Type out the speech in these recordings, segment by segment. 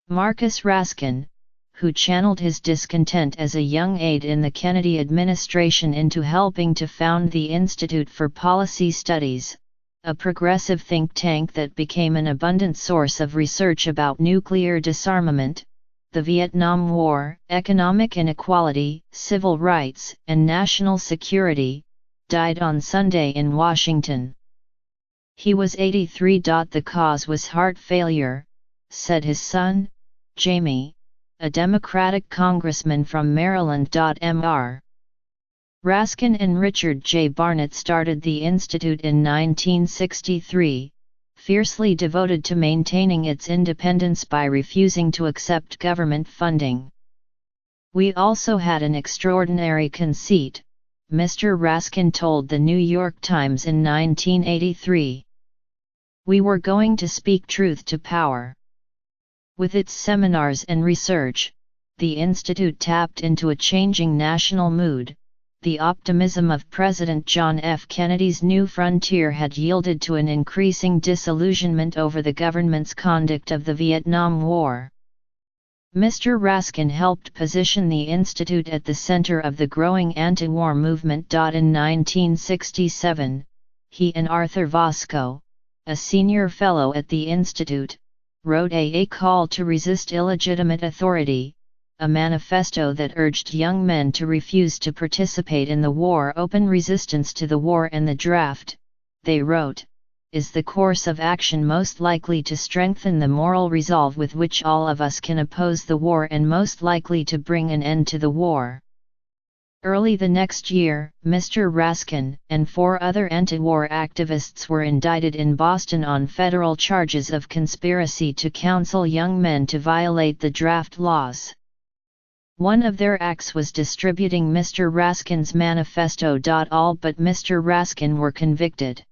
Marcus Raskin, who channeled his discontent as a young aide in the Kennedy administration into helping to found the Institute for Policy Studies, a progressive think tank that became an abundant source of research about nuclear disarmament, the Vietnam War, economic inequality, civil rights, and national security, died on Sunday in Washington. He was 83. The cause was heart failure, said his son, Jamie, a Democratic congressman from Maryland. Mr. Raskin and Richard J. Barnett started the Institute in 1963, fiercely devoted to maintaining its independence by refusing to accept government funding. "We also had an extraordinary conceit," Mr. Raskin told the New York Times in 1983. "We were going to speak truth to power." With its seminars and research, the Institute tapped into a changing national mood. The optimism of President John F. Kennedy's new frontier had yielded to an increasing disillusionment over the government's conduct of the Vietnam War. Mr. Raskin helped position the Institute at the center of the growing anti-war movement. In 1967, he and Arthur Vasco, a senior fellow at the Institute, wrote A Call to Resist Illegitimate Authority, a manifesto that urged young men to refuse to participate in the war. "Open resistance to the war and the draft," they wrote, "is the course of action most likely to strengthen the moral resolve with which all of us can oppose the war and most likely to bring an end to the war." Early the next year, Mr. Raskin and 4 other anti-war activists were indicted in Boston on federal charges of conspiracy to counsel young men to violate the draft laws. One of their acts was distributing Mr. Raskin's manifesto. All but Mr. Raskin were convicted.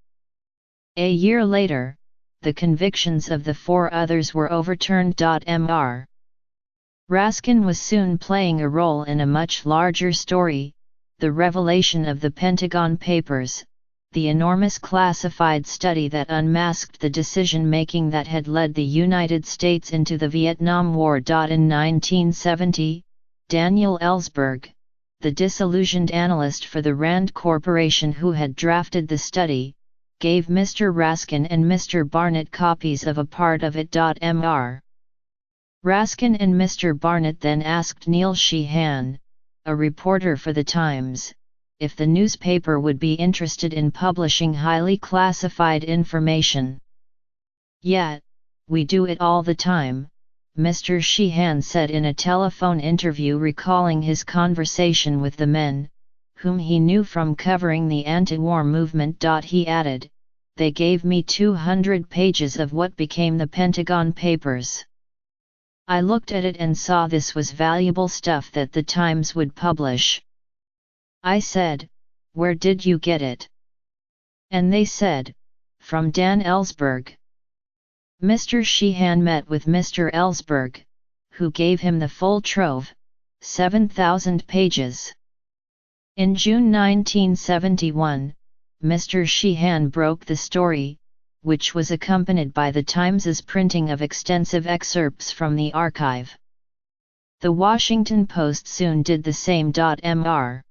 A year later, the convictions of the 4 others were overturned. Mr. Raskin was soon playing a role in a much larger story, the revelation of the Pentagon Papers, the enormous classified study that unmasked the decision-making that had led the United States into the Vietnam War. In 1970, Daniel Ellsberg, the disillusioned analyst for the Rand Corporation who had drafted the study, gave Mr. Raskin and Mr. Barnett copies of a part of it. Mr. Raskin and Mr. Barnett then asked Neil Sheehan, a reporter for the Times, if the newspaper would be interested in publishing highly classified information. "Yeah, we do it all the time," Mr. Sheehan said in a telephone interview recalling his conversation with the men, whom he knew from covering the anti-war movement. He added, "They gave me 200 pages of what became the Pentagon Papers. I looked at it and saw this was valuable stuff that the Times would publish. I said, 'Where did you get it?' And they said, 'From Dan Ellsberg.'" Mr. Sheehan met with Mr. Ellsberg, who gave him the full trove, 7,000 pages. In June 1971, Mr. Sheehan broke the story, which was accompanied by the Times's printing of extensive excerpts from the archive. The Washington Post soon did the same. Mr.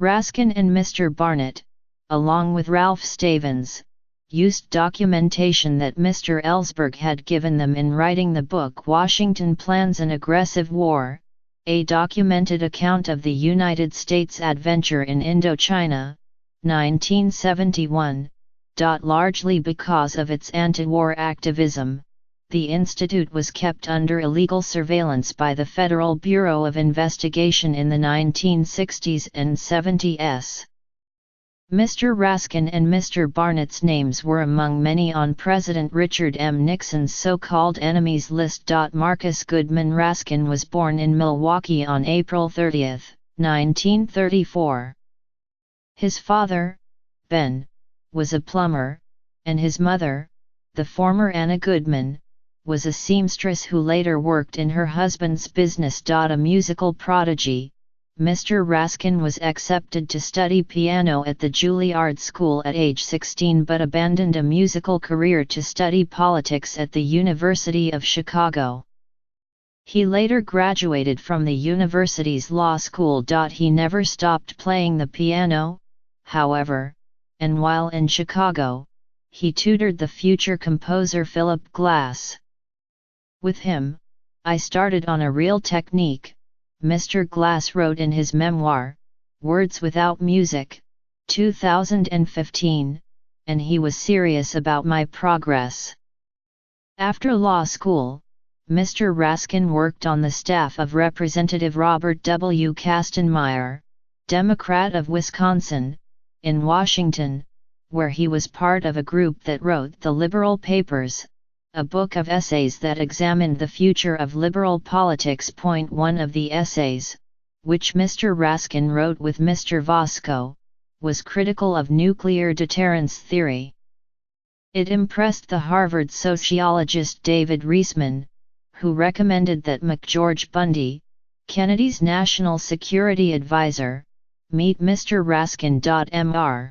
Raskin and Mr. Barnett, along with Ralph Stavins, used documentation that Mr. Ellsberg had given them in writing the book Washington Plans an Aggressive War, a documented account of the United States' adventure in Indochina, 1971. Largely because of its anti-war activism, the Institute was kept under illegal surveillance by the Federal Bureau of Investigation in the 1960s and 70s. Mr. Raskin and Mr. Barnett's names were among many on President Richard M. Nixon's so-called enemies list. Marcus Goodman Raskin was born in Milwaukee on April 30, 1934. His father, Ben, was a plumber, and his mother, the former Anna Goodman, was a seamstress who later worked in her husband's business. A musical prodigy, Mr. Raskin was accepted to study piano at the Juilliard School at age 16 but abandoned a musical career to study politics at the University of Chicago. He later graduated from the university's law school. He never stopped playing the piano, however, and while in Chicago, he tutored the future composer Philip Glass. With him, I started on a real technique, Mr. Glass wrote in his memoir, Words Without Music, 2015, and he was serious about my progress. After law school, Mr. Raskin worked on the staff of Representative Robert W. Kastenmeier, Democrat of Wisconsin, in Washington, where he was part of a group that wrote the Liberal Papers, a book of essays that examined the future of liberal politics. One of the essays, which Mr. Raskin wrote with Mr. Vosko, was critical of nuclear deterrence theory. It impressed the Harvard sociologist David Reisman, who recommended that McGeorge Bundy, Kennedy's national security advisor, meet Mr. Raskin. Mr.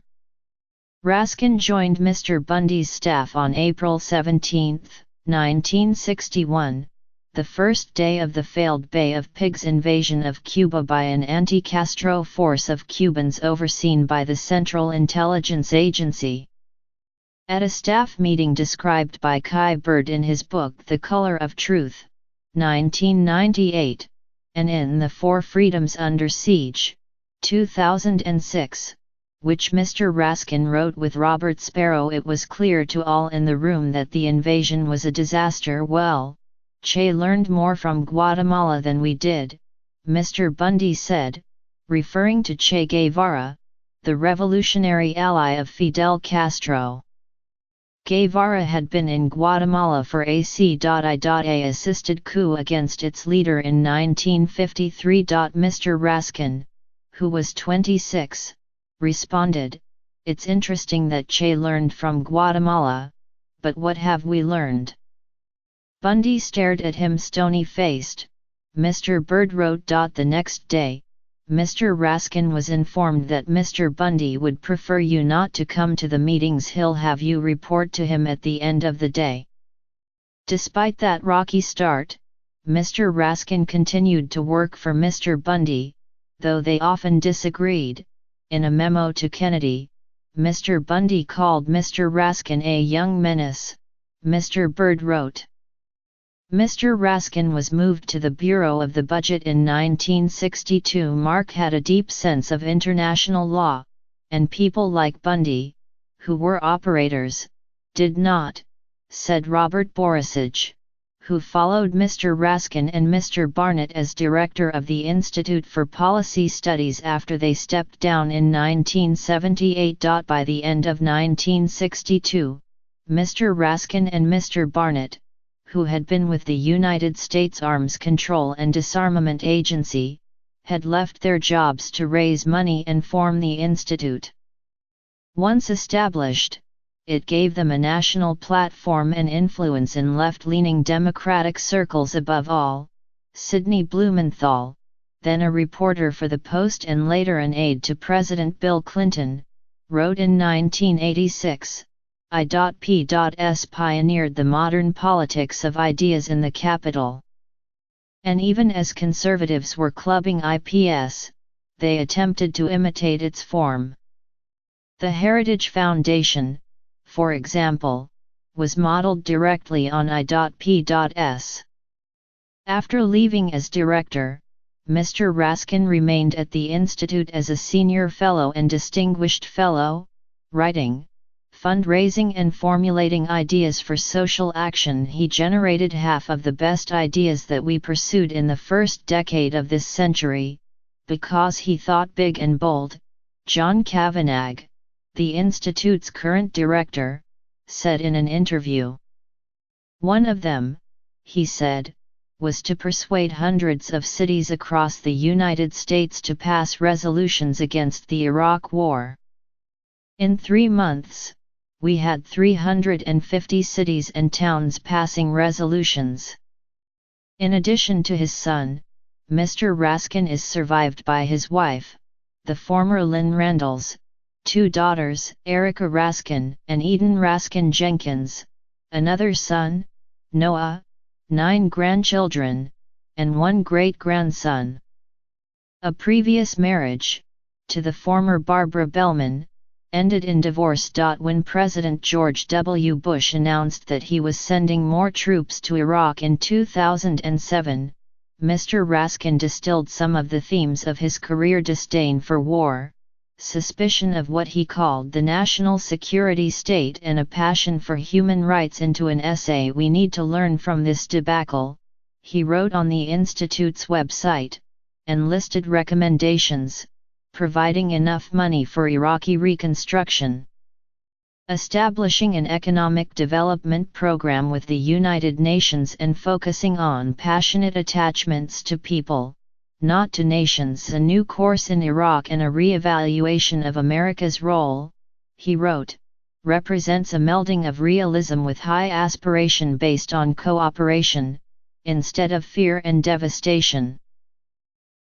Raskin joined Mr. Bundy's staff on April 17, 1961, the first day of the failed Bay of Pigs invasion of Cuba by an anti-Castro force of Cubans overseen by the Central Intelligence Agency. At a staff meeting described by Kai Bird in his book The Color of Truth, 1998, and in The Four Freedoms Under Siege, 2006, which Mr. Raskin wrote with Robert Sparrow, it was clear to all in the room that the invasion was a disaster. Well, Che learned more from Guatemala than we did, Mr. Bundy said, referring to Che Guevara, the revolutionary ally of Fidel Castro. Guevara had been in Guatemala for a C.I.A. coup against its leader in 1953. Mr. Raskin, who was 26, responded, "It's interesting that Che learned from Guatemala, but what have we learned?" Bundy stared at him stony-faced. Mr. Bird wrote. The next day, Mr. Raskin was informed that Mr. Bundy would prefer you not to come to the meetings. He'll have you report to him at the end of the day. Despite that rocky start, Mr. Raskin continued to work for Mr. Bundy, though they often disagreed. In a memo to Kennedy, Mr. Bundy called Mr. Raskin a young menace. Mr. Bird wrote, Mr. Raskin was moved to the Bureau of the Budget in 1962. Mark had a deep sense of international law, and people like Bundy, who were operators, did not, said Robert Borisage, who followed Mr. Raskin and Mr. Barnett as director of the Institute for Policy Studies after they stepped down in 1978. By the end of 1962, Mr. Raskin and Mr. Barnett, who had been with the United States Arms Control and Disarmament Agency, had left their jobs to raise money and form the Institute. Once established, it gave them a national platform and influence in left-leaning Democratic circles. Above all, Sidney Blumenthal, then a reporter for the Post and later an aide to President Bill Clinton, wrote in 1986, I.P.S. pioneered the modern politics of ideas in the Capitol. And even as conservatives were clubbing IPS, they attempted to imitate its form. The Heritage Foundation, for example, was modeled directly on I.P.S. After leaving as director, Mr. Raskin remained at the Institute as a senior fellow and distinguished fellow, writing, fundraising and formulating ideas for social action. He generated half of the best ideas that we pursued in the first decade of this century, because he thought big and bold. John Kavanagh, the Institute's current director, said in an interview. One of them, he said, was to persuade hundreds of cities across the United States to pass resolutions against the Iraq War. In 3 months, we had 350 cities and towns passing resolutions. In addition to his son, Mr. Raskin is survived by his wife, the former Lynn Randalls, 2 daughters, Erica Raskin and Eden Raskin Jenkins, another son, Noah, 9 grandchildren, and one great-grandson. A previous marriage, to the former Barbara Bellman, ended in divorce. When President George W. Bush announced that he was sending more troops to Iraq in 2007, Mr. Raskin distilled some of the themes of his career: disdain for war, suspicion of what he called the national security state, and a passion for human rights into an essay. "We need to learn from this debacle," he wrote on the Institute's website, and listed recommendations: providing enough money for Iraqi reconstruction, establishing an economic development program with the United Nations, and focusing on passionate attachments to people, not to nations, a new course in Iraq and a re-evaluation of America's role, he wrote, represents a melding of realism with high aspiration based on cooperation, instead of fear and devastation.